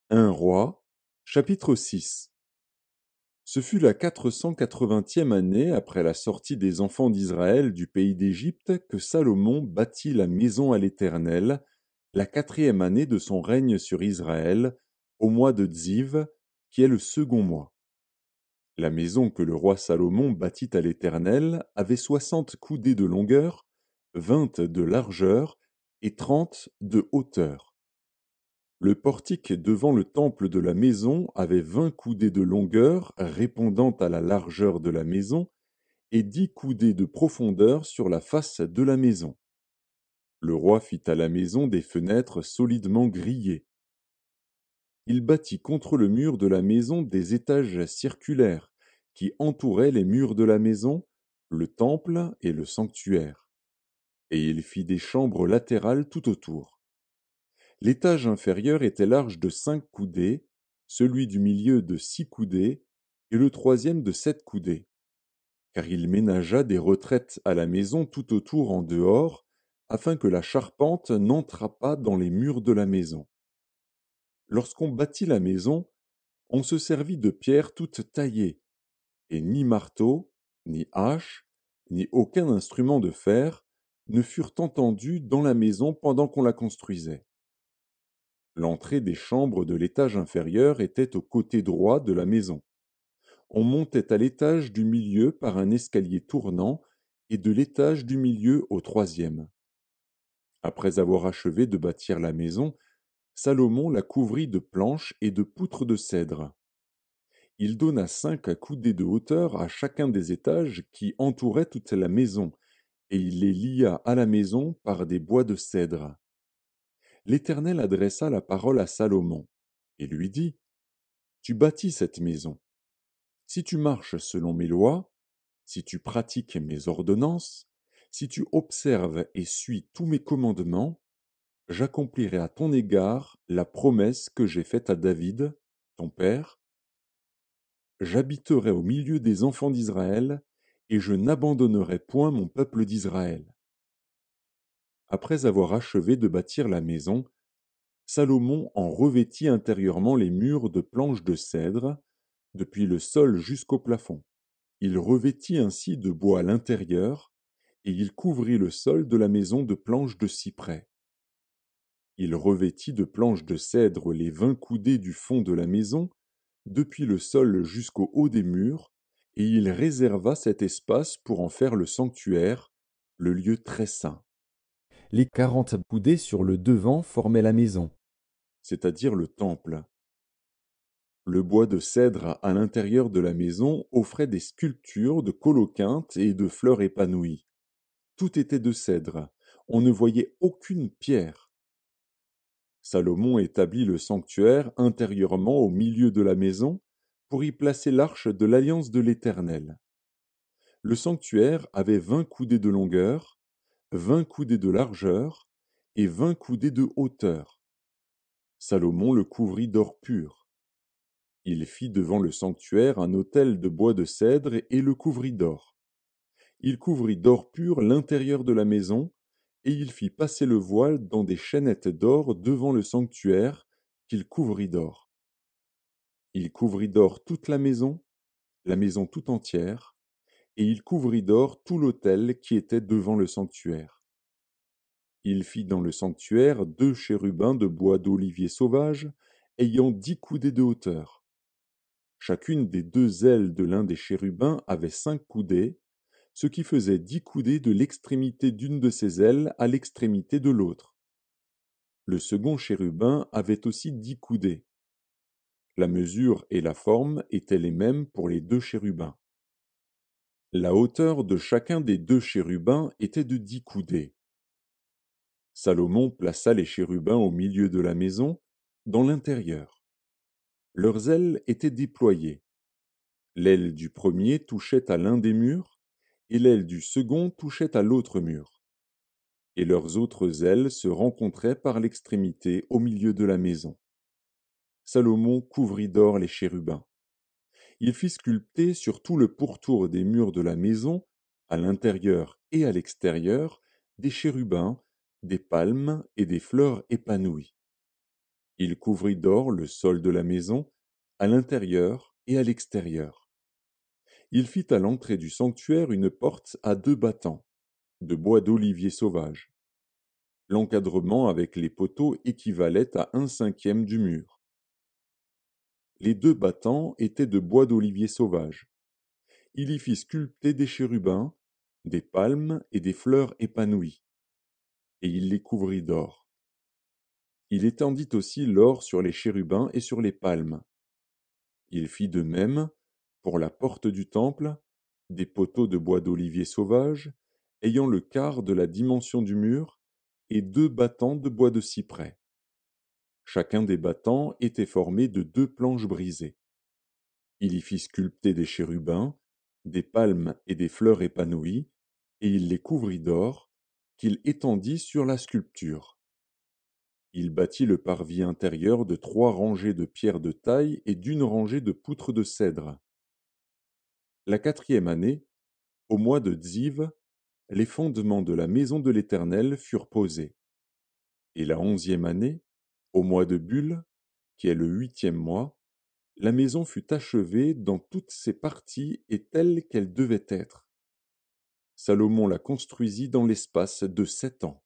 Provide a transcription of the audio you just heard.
Un roi, chapitre 6. Ce fut la 480e année après la sortie des enfants d'Israël du pays d'Égypte que Salomon bâtit la maison à l'Éternel, la 4e année de son règne sur Israël, au mois de Dziv, qui est le second mois. La maison que le roi Salomon bâtit à l'Éternel avait 60 coudées de longueur, 20 de largeur et 30 de hauteur. Le portique devant le temple de la maison avait 20 coudées de longueur répondant à la largeur de la maison et 10 coudées de profondeur sur la face de la maison. Le roi fit à la maison des fenêtres solidement grillées. Il bâtit contre le mur de la maison des étages circulaires qui entouraient les murs de la maison, le temple et le sanctuaire. Et il fit des chambres latérales tout autour. L'étage inférieur était large de 5 coudées, celui du milieu de 6 coudées, et le troisième de 7 coudées, car il ménagea des retraites à la maison tout autour en dehors, afin que la charpente n'entrât pas dans les murs de la maison. Lorsqu'on bâtit la maison, on se servit de pierres toutes taillées, et ni marteau, ni hache, ni aucun instrument de fer ne furent entendus dans la maison pendant qu'on la construisait. L'entrée des chambres de l'étage inférieur était au côté droit de la maison. On montait à l'étage du milieu par un escalier tournant et de l'étage du milieu au troisième. Après avoir achevé de bâtir la maison, Salomon la couvrit de planches et de poutres de cèdre. Il donna 5 coudées de hauteur à chacun des étages qui entouraient toute la maison, et il les lia à la maison par des bois de cèdre. L'Éternel adressa la parole à Salomon, et lui dit: Tu bâtis cette maison. Si tu marches selon mes lois, si tu pratiques mes ordonnances, si tu observes et suis tous mes commandements, j'accomplirai à ton égard la promesse que j'ai faite à David, ton père. J'habiterai au milieu des enfants d'Israël, et je n'abandonnerai point mon peuple d'Israël. Après avoir achevé de bâtir la maison, Salomon en revêtit intérieurement les murs de planches de cèdre, depuis le sol jusqu'au plafond. Il revêtit ainsi de bois l'intérieur, et il couvrit le sol de la maison de planches de cyprès. Il revêtit de planches de cèdre les 20 coudées du fond de la maison, depuis le sol jusqu'au haut des murs, et il réserva cet espace pour en faire le sanctuaire, le lieu très saint. Les 40 coudées sur le devant formaient la maison. C'est-à-dire le temple. Le bois de cèdre à l'intérieur de la maison offrait des sculptures de coloquintes et de fleurs épanouies. Tout était de cèdre, on ne voyait aucune pierre. Salomon établit le sanctuaire intérieurement au milieu de la maison pour y placer l'arche de l'alliance de l'Éternel. Le sanctuaire avait 20 coudées de longueur, 20 coudées de largeur et 20 coudées de hauteur. Salomon le couvrit d'or pur. Il fit devant le sanctuaire un autel de bois de cèdre et le couvrit d'or. Il couvrit d'or pur l'intérieur de la maison, et il fit passer le voile dans des chaînettes d'or devant le sanctuaire, qu'il couvrit d'or. Il couvrit d'or toute la maison tout entière, et il couvrit d'or tout l'autel qui était devant le sanctuaire. Il fit dans le sanctuaire 2 chérubins de bois d'olivier sauvage, ayant 10 coudées de hauteur. Chacune des 2 ailes de l'un des chérubins avait 5 coudées, ce qui faisait 10 coudées de l'extrémité d'une de ses ailes à l'extrémité de l'autre. Le second chérubin avait aussi 10 coudées. La mesure et la forme étaient les mêmes pour les 2 chérubins. La hauteur de chacun des 2 chérubins était de 10 coudées. Salomon plaça les chérubins au milieu de la maison, dans l'intérieur. Leurs ailes étaient déployées. L'aile du premier touchait à l'un des murs, et l'aile du second touchait à l'autre mur. Et leurs autres ailes se rencontraient par l'extrémité au milieu de la maison. Salomon couvrit d'or les chérubins. Il fit sculpter sur tout le pourtour des murs de la maison, à l'intérieur et à l'extérieur, des chérubins, des palmes et des fleurs épanouies. Il couvrit d'or le sol de la maison, à l'intérieur et à l'extérieur. Il fit à l'entrée du sanctuaire une porte à 2 battants, de bois d'olivier sauvage. L'encadrement avec les poteaux équivalait à 1/5 du mur. Les 2 battants étaient de bois d'olivier sauvage. Il y fit sculpter des chérubins, des palmes et des fleurs épanouies, et il les couvrit d'or. Il étendit aussi l'or sur les chérubins et sur les palmes. Il fit de même pour la porte du temple, des poteaux de bois d'olivier sauvage, ayant le quart de la dimension du mur, et 2 battants de bois de cyprès. Chacun des battants était formé de 2 planches brisées. Il y fit sculpter des chérubins, des palmes et des fleurs épanouies, et il les couvrit d'or, qu'il étendit sur la sculpture. Il bâtit le parvis intérieur de 3 rangées de pierres de taille et d'1 rangée de poutres de cèdre. La 4e année, au mois de Dziv, les fondements de la maison de l'Éternel furent posés. Et la 11e année, au mois de Bul, qui est le 8e mois, la maison fut achevée dans toutes ses parties et telle qu'elle devait être. Salomon la construisit dans l'espace de 7 ans.